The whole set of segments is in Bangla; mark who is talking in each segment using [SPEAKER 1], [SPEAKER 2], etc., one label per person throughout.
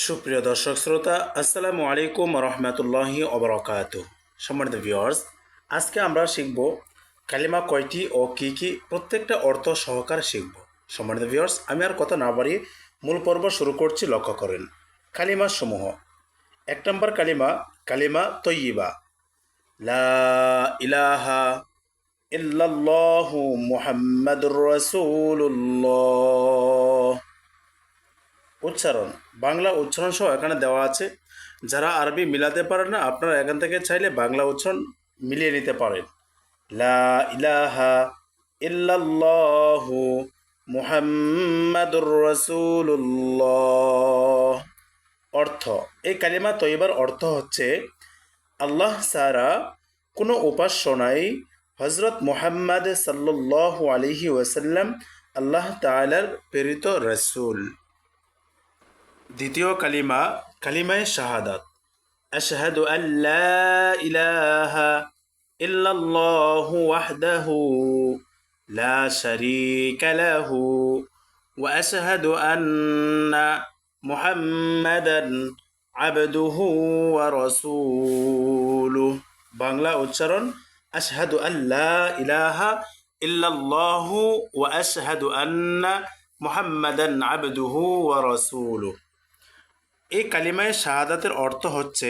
[SPEAKER 1] সুপ্রিয় দর্শক শ্রোতা, আসসালামু আলাইকুম রহমতুল্লাহি ওবরাকাতু। সম্মানিত ভিউয়ার্স, আজকে আমরা শিখব কালিমা কয়টি ও কী কী, প্রত্যেকটা অর্থ সহকারে শিখব। সম্মানিত ভিউয়ার্স, আমি আর কথা না বাড়িয়ে মূল পর্ব শুরু করছি। লক্ষ্য করেন কালিমা সমূহ। এক নম্বর কালিমা, কালিমা তৈয়িবা। লা ইলাহা ইল্লাল্লাহু মুহাম্মাদুর রাসূলুল্লাহ। উচ্চারণ, বাংলা উচ্চারণ সহ এখানে দেওয়া আছে। যারা আরবি মিলাতে পারেন না, আপনারা এখান থেকে চাইলে বাংলা উচ্চারণ মিলিয়ে নিতে পারেন। লা ইলাহা ইল্লাল্লাহু মুহাম্মাদুর রাসূলুল্লাহ। অর্থ, এই কালিমা তৈবার অর্থ হচ্ছে আল্লাহ ছাড়া কোনো উপাস্য নাই। হজরত মুহাম্মদ সাল্লাল্লাহু আলাইহি ওয়াসাল্লাম আল্লাহ তাআলার প্রেরিত রাসূল। দ্বিতীয় কালিমা, কালিমায়ে শাহাদাত। আশহাদু আল্লা ইলাহা ইল্লাল্লাহু ওয়াহদাহু লা শারীকা লাহু ওয়া আশহাদু আন্না মুহাম্মাদান আবদুহু ওয়া রাসূলুহু। বাংলা উচ্চারণ, আশহাদু আল্লা ইলাহা ইল্লাল্লাহু ওয়া আশহাদু আন্না মুহাম্মাদান আবদুহু ওয়া রাসূলুহু। এই কালিমায়ে শাহাদাতের অর্থ হচ্ছে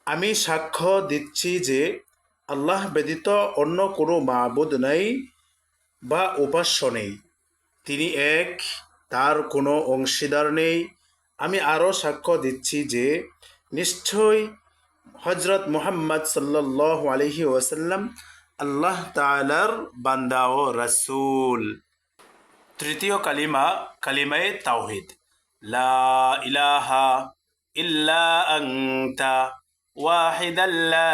[SPEAKER 1] আমি সাক্ষ্য দিচ্ছি যে আল্লাহ ব্যতীত অন্য কোনো মাবুদ নেই বা উপাস্য নেই, তিনি এক, তার কোনো অংশীদার নেই। আমি আরও সাক্ষ্য দিচ্ছি যে নিশ্চয়ই হজরত মুহাম্মদ সাল্লাল্লাহু আলাইহি ওয়াসাল্লাম আল্লাহ তাআলার বান্দা ও রাসূল। তৃতীয় কালিমা, কালিমায়ে তাওহীদ। লা ইলাহা ইল্লা আনতা ওয়াহিদান লা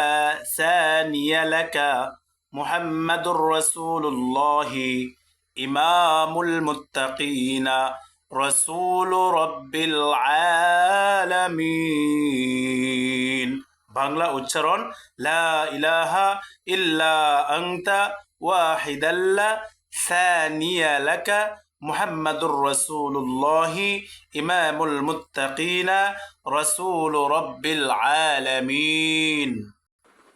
[SPEAKER 1] সানিয়া লাকা মুহাম্মাদুর রাসূলুল্লাহি ইমামুল মুত্তাকিনা রাসূলু রাব্বিল আলামিন। বাংলা উচ্চারণ, লা ইলাহা ইল্লা আনতা ওয়াহিদান লা সানিয়া লাকা মুহাম্মাদুর রাসূলুল্লাহি ইমামুল মুত্তাকিনা রাসূলু রাব্বিল আলামিন।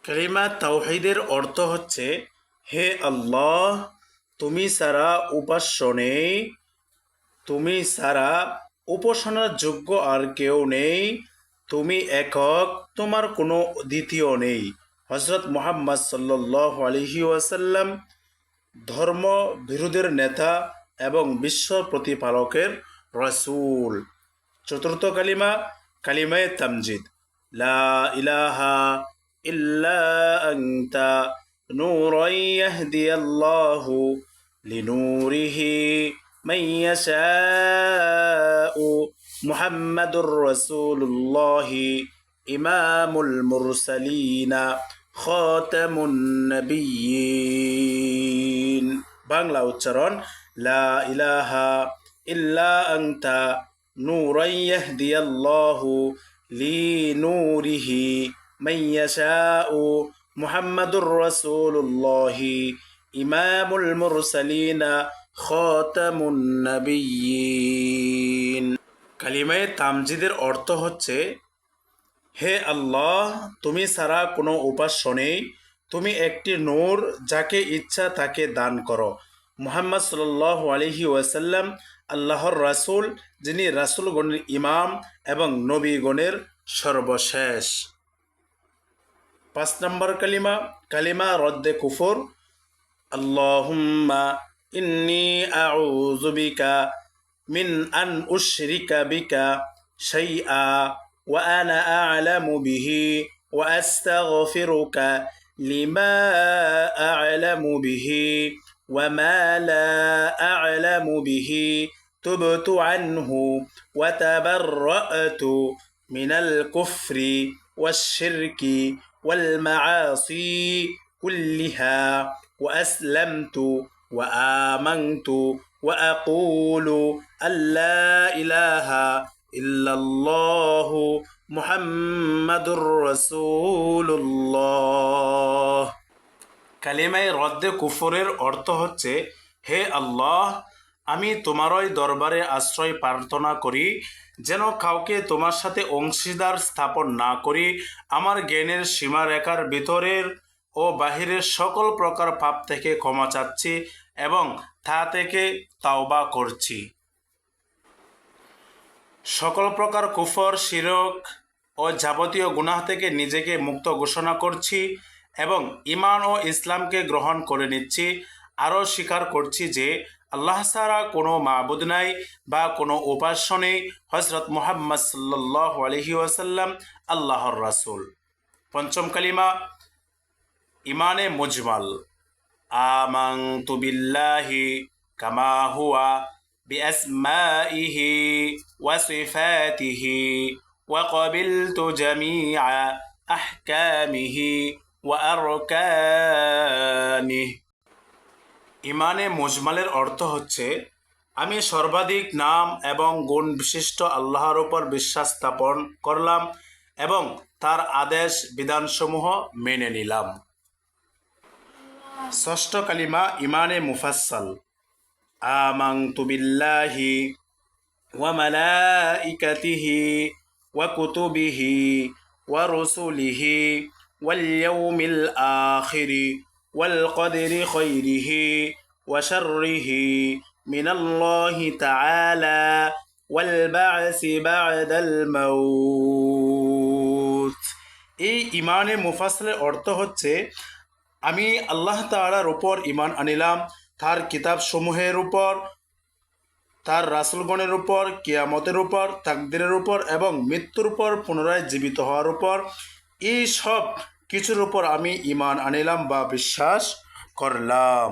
[SPEAKER 1] কালিমা তাওহীদের অর্থ হচ্ছে হে আল্লাহ, তুমি ছাড়া উপাস্য নেই, তুমি ছাড়া উপাসনার যোগ্য আর কেউ নেই, তুমি একক, তোমার কোনো দ্বিতীয় নেই। হজরত মুহাম্মদ সাল্লাল্লাহু আলাইহি ওয়াসাল্লাম ধর্ম বিরোধের নেতা এবং বিশ্ব প্রতিপালকের রাসূল। চতুর্থ কালিমা, কালিমায়ে তামজিদ। লা ইলাহা ইল্লা আনতা নূরান ইয়াহদিয়াল্লাহু লিনূরিহি মান ইয়াশাউ মুহাম্মাদুর রাসূলুল্লাহি ইমামুল মুরসালিনা খাতামুন নবিয়্যিন। বাংলা উচ্চারণ, লা ইলাহা ইল্লা আনতা নূরান ইয়াহদিয়াল্লাহু লিনূরিহি মান ইয়াশাউ মুহাম্মাদুর রাসূলুল্লাহি ইমামুল মুরসালিনা খাতামুন নবিয়্যিন। কালিমায়ে তামজিদের অর্থ হচ্ছে হে আল্লাহ, তুমি ছাড়া কোনো উপাস্য নেই, তুমি একটি নূর, যাকে ইচ্ছা তাকে দান করো। মুহাম্মদ সাল্লাল্লাহু আলাইহি ওয়াসাল্লাম আল্লাহর রাসূল, যিনি রাসূলগণের ইমাম এবং নবীগণের সর্বশেষ। 5 নম্বর কালিমা, কালিমা রদ্দে কুফর। আল্লাহুম্মা ইন্নী আউযু বিকা মিন আন উশরিকা বিকা শাইআ ওয়া আনা আ'লামু বিহি ওয়া আস্তাগফিরুকা লিমা আ'লামু বিহি ওয়া মা লা আ'লামু বিহি তুবতু আনহু ওয়া তাবাররাতু মিনাল কুফরি ওয়াশ শিরকি ওয়াল মাআসি কুল্লিহা ওয়া আসলামতু ওয়া আমানতু ওয়া আকুলু আল্লা ইলাহা ইল্লাল্লাহু মুহাম্মাদুর রাসূলুল্লাহ। কালিমায়ে রদ্দে কুফরের অর্থ হচ্ছে হে আল্লাহ, আমি তোমারই দরবারে আশ্রয় প্রার্থনা করি যেন কাউকে তোমার সাথে অংশীদার স্থাপন না করি। আমার জ্ঞানের সীমারেখার ভিতরের ও বাহিরের সকল প্রকার পাপ থেকে ক্ষমা চাচ্ছি এবং তা থেকে তাওবা করছি। সকল প্রকার কুফর, শিরক ও যাবতীয় গুনাহ থেকে নিজেকে মুক্ত ঘোষণা করছি এবং ঈমান ও ইসলামকে গ্রহণ করে নিচ্ছি। আরও স্বীকার করছি যে আল্লাহ ছাড়া কোনো মাবুদ নাই বা কোনো উপাস্য নেই। হযরত মুহাম্মদ সাল্লাল্লাহু আলাইহি ওয়াসাল্লাম আল্লাহর রাসূল। পঞ্চম কালিমা ইমানে মুজমাল। আমানতু বিল্লাহি কামা হুয়া বিআসমাইহি ওয়া সিফাতিহি ওয়া ক্বাবিলতু জামিআ আহকামিহি ওয়া আরকানিহি। ইমানে মুজমালের অর্থ হচ্ছে আমি সর্বাধিক নাম এবং গুণ বিশিষ্ট আল্লাহর উপর বিশ্বাস স্থাপন করলাম এবং তার আদেশ বিধানসমূহ মেনে নিলাম। ষষ্ঠ কালিমা ইমানে মুফাসসাল। আমানতু বিল্লাহি ওয়া মালাইকাতিহি ওয়া কুতুবিহি ওয়া রুসুলিহি ওয়াল ইয়াউমিল আখিরি ওয়াল কদরি খাইরিহি ওয়া শাররিহি মিনাল্লাহি তাআলা ওয়াল বা'সি বা'দাল মাউত। এই ইমানে মুফাসসালের অর্থ হচ্ছে আমি আল্লাহ তাআলার উপর ঈমান আনিলাম, তার কিতাবসমূহের উপর, তার রাসূলগণের উপর, কিয়ামতের উপর, তাকদীরের উপর এবং মৃত্যুর উপর পুনরায় জীবিত হওয়ার উপর। এই সব কিছুর উপর আমি ঈমান আনিলাম বা বিশ্বাস করলাম।